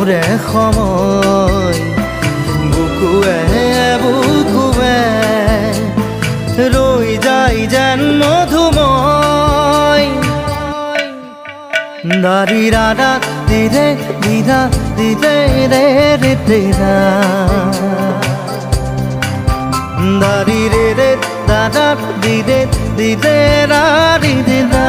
মোৰে সময় বুকুৱে বুকুৱে ৰৈ যায় যেন মধুময় দাৰি ৰাধা দিৰে দিৰা দিৰে ৰে ৰে দিৰা দাৰি ৰে ৰে দাদা দিৰে দিৰে ৰা ৰি দিৰা